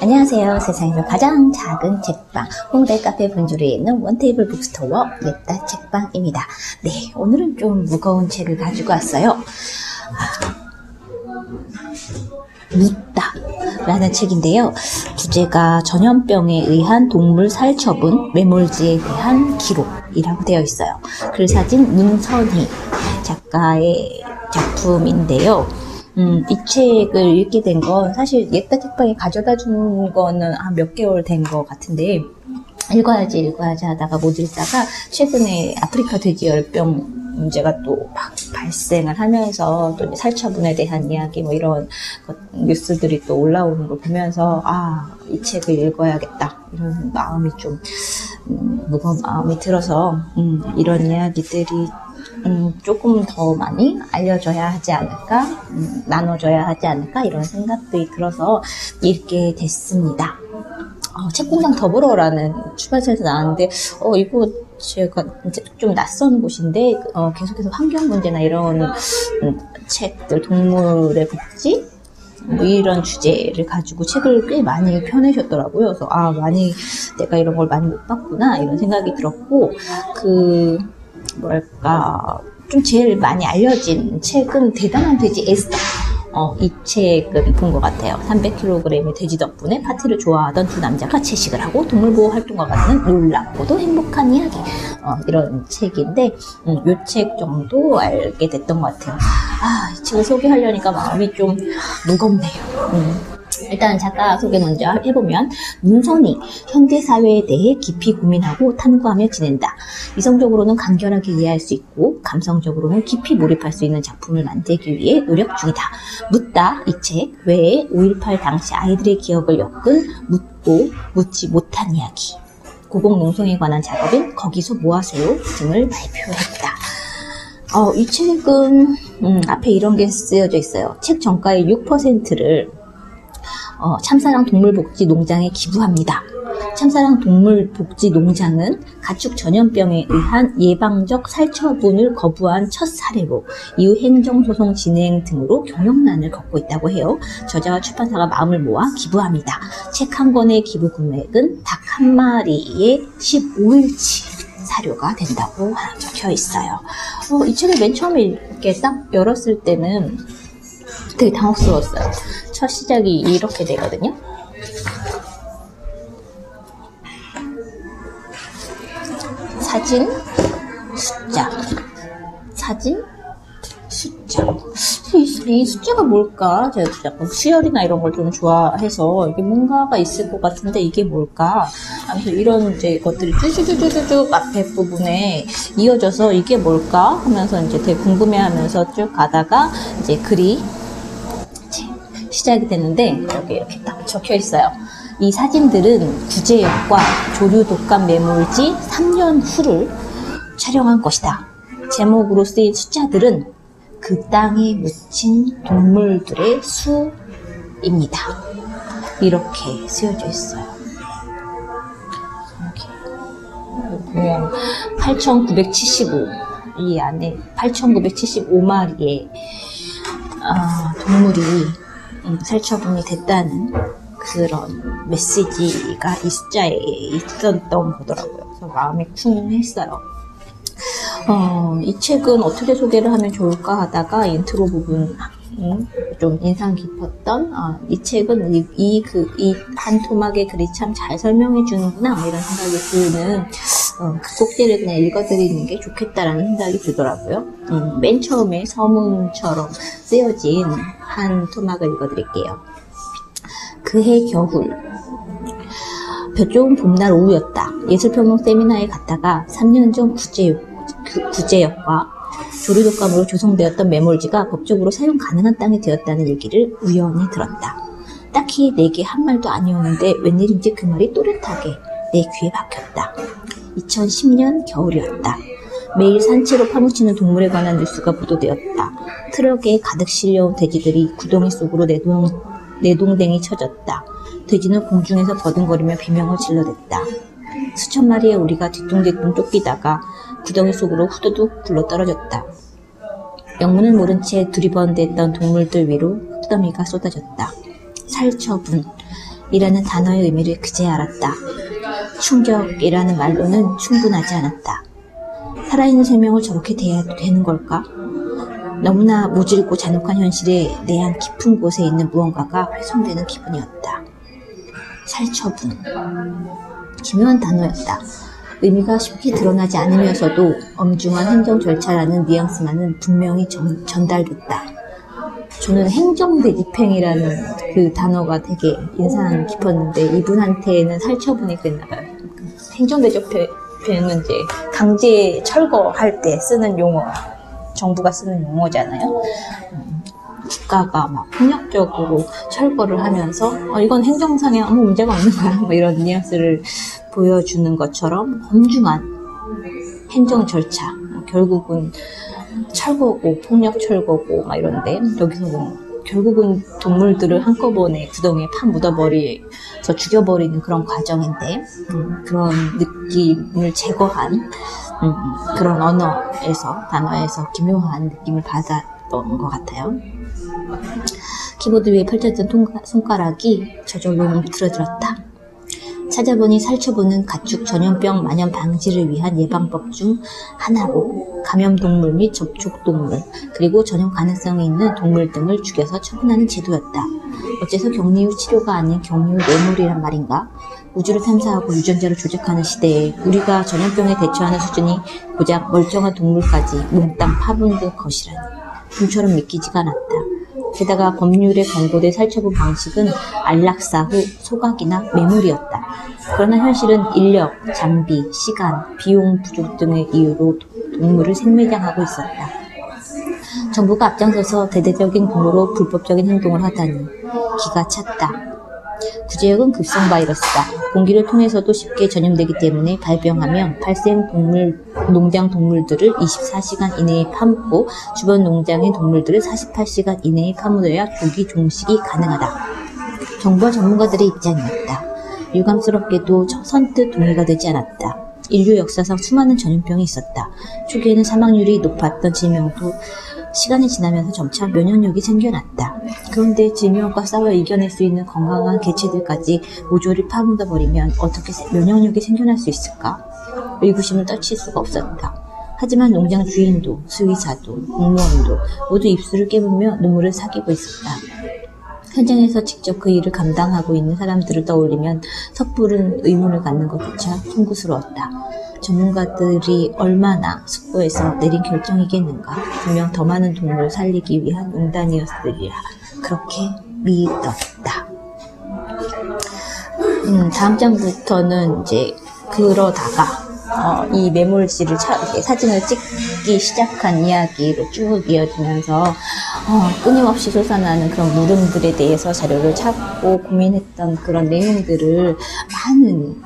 안녕하세요. 세상에서 가장 작은 책방 홍대 카페 분주리에 있는 원테이블 북스토어 냅다 책방입니다. 네, 오늘은 좀 무거운 책을 가지고 왔어요. 묻다 라는 책인데요. 주제가 전염병에 의한 동물 살처분, 매몰지에 대한 기록이라고 되어 있어요. 글사진 문선희 작가의 작품인데요. 이 책을 읽게 된 건 사실 냅다 책방에 가져다 준 거는 한 몇 개월 된 것 같은데 읽어야지 하다가 못 읽다가 최근에 아프리카 돼지열병 문제가 또 막 발생을 하면서 또 살처분에 대한 이야기 뭐 이런 뉴스들이 또 올라오는 걸 보면서 이 책을 읽어야겠다 이런 마음이 좀 무거운 마음이 들어서 이런 이야기들이 조금 더 많이 알려져야 하지 않을까, 나눠져야 하지 않을까 이런 생각들이 들어서 읽게 됐습니다. 책공장 더불어라는 출판사에서 나왔는데 이거 제가 좀 낯선 곳인데 계속해서 환경 문제나 이런 책들, 동물의 복지 뭐 이런 주제를 가지고 책을 꽤 많이 펴내셨더라고요. 그래서 많이 내가 이런 걸 많이 못 봤구나 이런 생각이 들었고 좀 제일 많이 알려진 책은 대단한 돼지 에스더. 이 책은 본 것 같아요. 300kg의 돼지 덕분에 파티를 좋아하던 두 남자가 채식을 하고 동물보호 활동과 같은 놀랍고도 행복한 이야기. 이런 책인데, 이 책 정도 알게 됐던 것 같아요. 이 책을 소개하려니까 마음이 좀 무겁네요. 일단 작가 소개 먼저 해보면 문선희, 현대사회에 대해 깊이 고민하고 탐구하며 지낸다. 이성적으로는 간결하게 이해할 수 있고 감성적으로는 깊이 몰입할 수 있는 작품을 만들기 위해 노력 중이다. 묻다 이 책 외에 5.18 당시 아이들의 기억을 엮은 묻고 묻지 못한 이야기, 고공농성에 관한 작업인 거기서 뭐하세요 등을 발표했다. 이 책은 앞에 이런 게 쓰여져 있어요. 책 정가의 6%를 참사랑 동물복지농장에 기부합니다. 참사랑 동물복지농장은 가축 전염병에 의한 예방적 살처분을 거부한 첫 사례로 이후 행정소송 진행 등으로 경영난을 겪고 있다고 해요. 저자와 출판사가 마음을 모아 기부합니다. 책 한 권의 기부 금액은 닭 한 마리에 15일치 사료가 된다고 적혀 있어요. 이 책을 맨 처음에 이렇게 딱 열었을 때는 되게 당혹스러웠어요. 첫 시작이 이렇게 되거든요. 사진, 숫자. 사진, 숫자. 이 숫자가 뭘까? 제가 약간 수열이나 이런 걸 좀 좋아해서 이게 뭔가가 있을 것 같은데 이게 뭘까? 아무튼 이런 이제 것들이 쭈쭈쭈쭈쭈 앞에 부분에 이어져서 이게 뭘까? 하면서 이제 되게 궁금해하면서 쭉 가다가 이제 글이 시작이 됐는데 여기 이렇게 딱 적혀 있어요. 이 사진들은 구제역과 조류 독감 매몰지 3년 후를 촬영한 것이다. 제목으로 쓰인 숫자들은 그 땅에 묻힌 동물들의 수입니다. 이렇게 쓰여져 있어요. 이렇게 보면 8,975 이 안에 8,975마리의 동물이 살처분이 됐다는 그런 메시지가 이 숫자에 있었던 거더라고요. 그래서 마음이 쿵 했어요. 이 책은 어떻게 소개를 하면 좋을까 하다가 인트로 부분 좀 인상 깊었던 이 책은 이 한 토막의 글이 참 잘 설명해 주는구나 이런 생각이 드는 그 꼭지를 그냥 읽어드리는 게 좋겠다라는 생각이 들더라고요. 맨 처음에 서문처럼 쓰여진 한 토막을 읽어드릴게요. 그해 겨울 볕 좋은 봄날 오후였다. 예술평론 세미나에 갔다가 3년 전 구제역과 조류독감으로 조성되었던 매몰지가 법적으로 사용 가능한 땅이 되었다는 얘기를 우연히 들었다. 딱히 내게 한 말도 아니었는데 웬일인지 그 말이 또렷하게 내 귀에 박혔다. 2010년 겨울이었다. 매일 산채로 파묻히는 동물에 관한 뉴스가 보도되었다. 트럭에 가득 실려온 돼지들이 구덩이 속으로 내동댕이 쳐졌다. 돼지는 공중에서 버둥거리며 비명을 질러댔다. 수천 마리의 우리가 뒤뚱뒤뚱 쫓기다가 구덩이 속으로 후두둑 굴러떨어졌다. 영문을 모른 채 두리번댔던 동물들 위로 흙더미가 쏟아졌다. 살처분. 이라는 단어의 의미를 그제야 알았다. 충격이라는 말로는 충분하지 않았다. 살아있는 생명을 저렇게 대해야 되는 걸까? 너무나 모질고 잔혹한 현실에 내한 깊은 곳에 있는 무언가가 훼손되는 기분이었다. 살처분. 기묘한 단어였다. 의미가 쉽게 드러나지 않으면서도 엄중한 행정 절차라는 뉘앙스만은 분명히 전달됐다. 저는 행정대집행이라는 그 단어가 되게 인상 깊었는데 이분한테는 살처분이 그랬나봐요. 행정대집행은 이제 강제 철거할 때 쓰는 용어, 정부가 쓰는 용어잖아요. 국가가 막 폭력적으로 철거를 하면서 이건 행정상에 아무 문제가 없는 거야 뭐 이런 뉘앙스를 보여주는 것처럼 엄중한 행정 절차, 결국은 철거고 폭력 철거고 막 이런데 여기서는 결국은 동물들을 한꺼번에 구덩이에 파 묻어버려서 죽여버리는 그런 과정인데 그런 느낌을 제거한 그런 단어에서 기묘한 느낌을 받았던 것 같아요. 키보드 위에 펼쳐진 손가락이 저절로 움츠러들었다. 찾아보니 살처분은 가축 전염병 만연 방지를 위한 예방법 중 하나고 감염동물 및 접촉동물 그리고 전염 가능성이 있는 동물 등을 죽여서 처분하는 제도였다. 어째서 격리 후 치료가 아닌 격리 후 뇌물이란 말인가? 우주를 탐사하고 유전자를 조작하는 시대에 우리가 전염병에 대처하는 수준이 고작 멀쩡한 동물까지 몽땅 파묻은 것이라니 좀처럼 믿기지가 않았다. 게다가 법률에 권고된 살처분 방식은 안락사 후 소각이나 매물이었다. 그러나 현실은 인력, 장비, 시간, 비용 부족 등의 이유로 동물을 생매장하고 있었다. 정부가 앞장서서 대대적인 공으로 불법적인 행동을 하다니 기가 찼다. 구제역은 급성 바이러스다. 공기를 통해서도 쉽게 전염되기 때문에 발병하면 발생 농장 동물들을 24시간 이내에 파묻고 주변 농장의 동물들을 48시간 이내에 파묻어야 조기 종식이 가능하다. 정부와 전문가들의 입장이었다. 유감스럽게도 선뜻 동의가 되지 않았다. 인류 역사상 수많은 전염병이 있었다. 초기에는 사망률이 높았던 질병도 시간이 지나면서 점차 면역력이 생겨났다. 그런데 질병과 싸워 이겨낼 수 있는 건강한 개체들까지 모조리 파묻어버리면 어떻게 면역력이 생겨날 수 있을까? 의구심을 떨칠 수가 없었다. 하지만 농장 주인도, 수의사도, 공무원도 모두 입술을 깨물며 눈물을 삭히고 있었다. 현장에서 직접 그 일을 감당하고 있는 사람들을 떠올리면 섣부른 의문을 갖는 것조차 송구스러웠다. 전문가들이 얼마나 숙고해서 내린 결정이겠는가. 분명 더 많은 동물을 살리기 위한 농단이었으리라. 그렇게 믿었다. 다음 장부터는 이제 그러다가 이 매몰지를 사진을 찍기 시작한 이야기로 쭉 이어지면서 끊임없이 솟아나는 그런 물음들에 대해서 자료를 찾고 고민했던 그런 내용들을 많은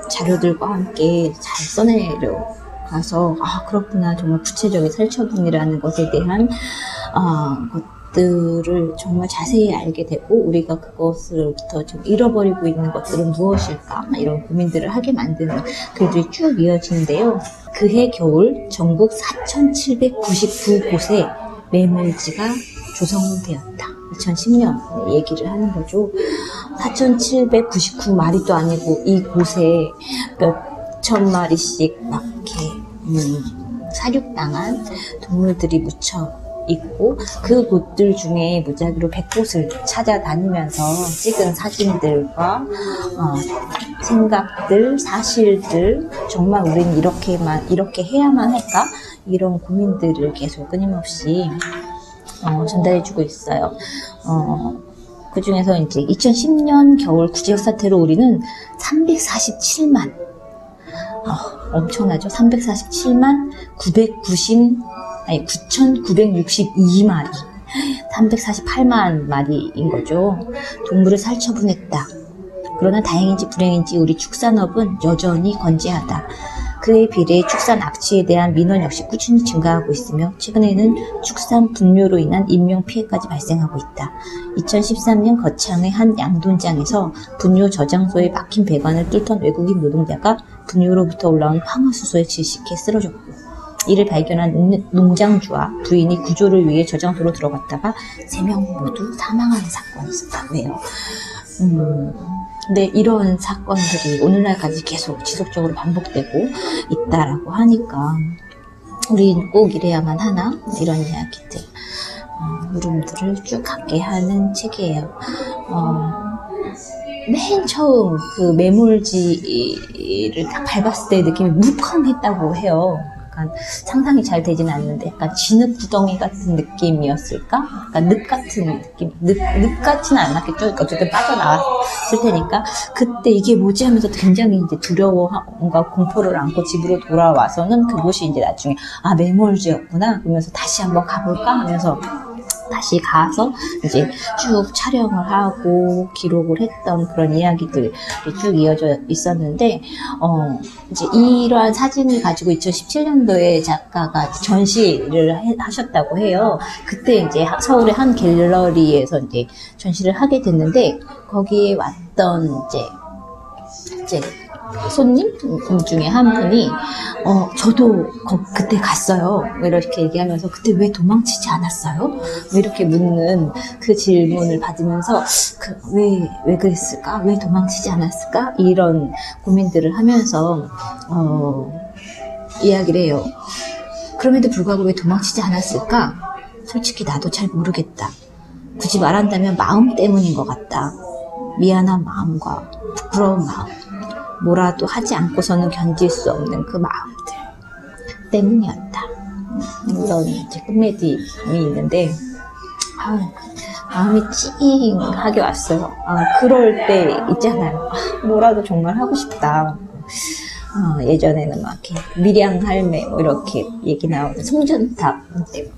자료들과 함께 잘 써내려가서 그렇구나, 정말 구체적인 살처분이라는 것에 대한 것들을 정말 자세히 알게 되고 우리가 그것으로부터 좀 잃어버리고 있는 것들은 무엇일까 이런 고민들을 하게 만드는 글들이 쭉 이어지는데요. 그해 겨울 전국 4,799곳에 매몰지가 조성되었다. 2010년 얘기를 하는 거죠. 4,799마리도 아니고 이곳에 몇천 마리씩 막 이렇게 사육당한 동물들이 묻혀 있고 그 곳들 중에 무작위로 100곳을 찾아다니면서 찍은 사진들과 생각들, 사실들, 정말 우리는 이렇게 해야만 할까? 이런 고민들을 계속 끊임없이 전달해주고 있어요. 그 중에서 이제 2010년 겨울 구제역 사태로 우리는 347만, 엄청나죠? 347만 9,962마리, 348만 마리인 거죠. 동물을 살처분했다. 그러나 다행인지 불행인지 우리 축산업은 여전히 건재하다. 그에 비례 축산 악취에 대한 민원 역시 꾸준히 증가하고 있으며 최근에는 축산 분뇨로 인한 인명피해까지 발생하고 있다. 2013년 거창의 한 양돈장에서 분뇨 저장소에 막힌 배관을 뚫던 외국인 노동자가 분뇨로부터 올라온 황화수소에 질식해 쓰러졌고 이를 발견한 농장주와 부인이 구조를 위해 저장소로 들어갔다가 3명 모두 사망하는 사건이 있었다고 해요. 근데 이런 사건들이 오늘날까지 계속 지속적으로 반복되고 있다라고 하니까 우리는 꼭 이래야만 하나? 이런 이야기들, 물음들을 쭉 갖게 하는 책이에요. 맨 처음 그 매몰지를 딱 밟았을 때 느낌이 물컹했다고 해요. 약간 상상이 잘 되지는 않는데 약간 진흙 구덩이 같은 느낌이었을까? 약간 늪 같은 느낌? 늪 같지는 않았겠죠? 어쨌든 빠져나왔을 테니까 그때 이게 뭐지 하면서 굉장히 이제 두려워하고 공포를 안고 집으로 돌아와서는 그곳이 이제 나중에 아 매몰지였구나 그러면서 다시 한번 가볼까 하면서 다시 가서 이제 쭉 촬영을 하고 기록을 했던 그런 이야기들이 쭉 이어져 있었는데, 이제 이러한 사진을 가지고 2017년도에 작가가 전시를 하셨다고 해요. 그때 이제 서울의 한 갤러리에서 이제 전시를 하게 됐는데, 거기에 왔던 이제 손님 중에 한 분이 저도 그때 갔어요. 이렇게 얘기하면서 그때 왜 도망치지 않았어요? 이렇게 묻는 그 질문을 받으면서 왜 그랬을까? 왜 도망치지 않았을까? 이런 고민들을 하면서 이야기를 해요. 그럼에도 불구하고 왜 도망치지 않았을까? 솔직히 나도 잘 모르겠다. 굳이 말한다면 마음 때문인 것 같다. 미안한 마음과 부끄러운 마음. 뭐라도 하지 않고서는 견딜 수 없는 그 마음들 때문이었다. 이런 이제 코미디이 있는데 마음이 찡하게 왔어요. 그럴 때 있잖아요. 뭐라도 정말 하고 싶다. 예전에는 막 이렇게 밀양 할매 뭐 이렇게 얘기 나오는 송전탑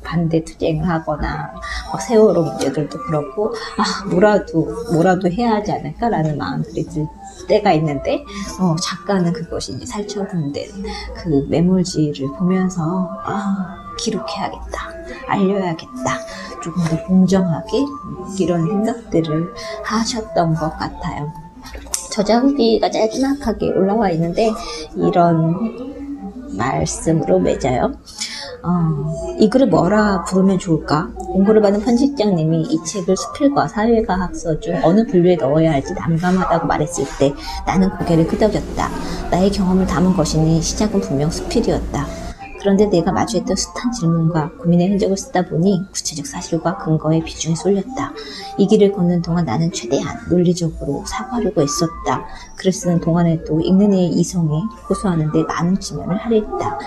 반대 투쟁을 하거나 막 세월호 문제들도 그렇고 뭐라도 해야 하지 않을까라는 마음들이 들 때가 있는데 작가는 그것이 이제 살처분된 그 매몰지를 보면서 기록해야겠다, 알려야겠다, 조금 더 공정하게 이런 생각들을 하셨던 것 같아요. 저자 후기가 짤막하게 올라와 있는데 이런 말씀으로 맺어요. 이 글을 뭐라 부르면 좋을까? 공고를 받은 편집장님이 이 책을 수필과 사회과학서 중 어느 분류에 넣어야 할지 난감하다고 말했을 때 나는 고개를 끄덕였다. 나의 경험을 담은 것이니 시작은 분명 수필이었다. 그런데 내가 마주했던 숱한 질문과 고민의 흔적을 쓰다 보니 구체적 사실과 근거의 비중이 쏠렸다. 이 길을 걷는 동안 나는 최대한 논리적으로 사고하려고 애썼다. 글을 쓰는 동안에도 읽는 이의 이성에 호소하는 데 많은 지면을 할애했다.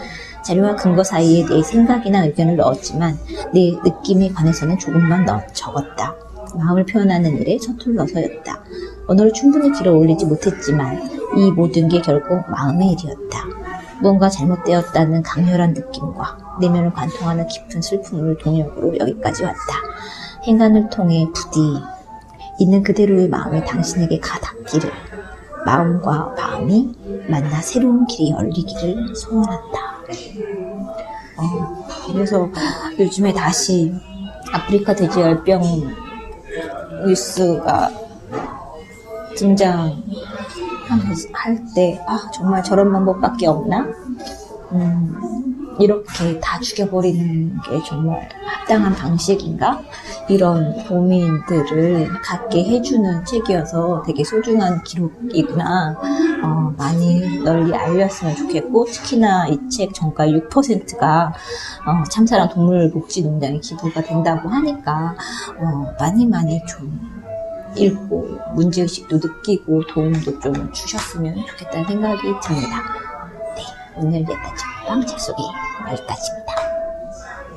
자료와 근거 사이에 내 생각이나 의견을 넣었지만 내 느낌에 관해서는 조금만 적었다. 마음을 표현하는 일에 서툴러서였다. 언어를 충분히 길어 올리지 못했지만 이 모든 게 결국 마음의 일이었다. 무언가 잘못되었다는 강렬한 느낌과 내면을 관통하는 깊은 슬픔을 동력으로 여기까지 왔다. 행간을 통해 부디 있는 그대로의 마음이 당신에게 가닿기를, 마음과 마음이 만나 새로운 길이 열리기를 소원한다. 그래서 요즘에 다시 아프리카 돼지열병 뉴스가 등장할 때 정말 저런 방법밖에 없나? 이렇게 다 죽여버리는 게 정말 합당한 방식인가? 이런 고민들을 갖게 해주는 책이어서 되게 소중한 기록이구나. 많이 널리 알렸으면 좋겠고, 특히나 이 책 정가 6%가 참사랑 동물복지농장에 기부가 된다고 하니까 많이 좀 읽고 문제의식도 느끼고 도움도 좀 주셨으면 좋겠다는 생각이 듭니다. 네, 오늘 예타책 방책 소개 여기까지입니다.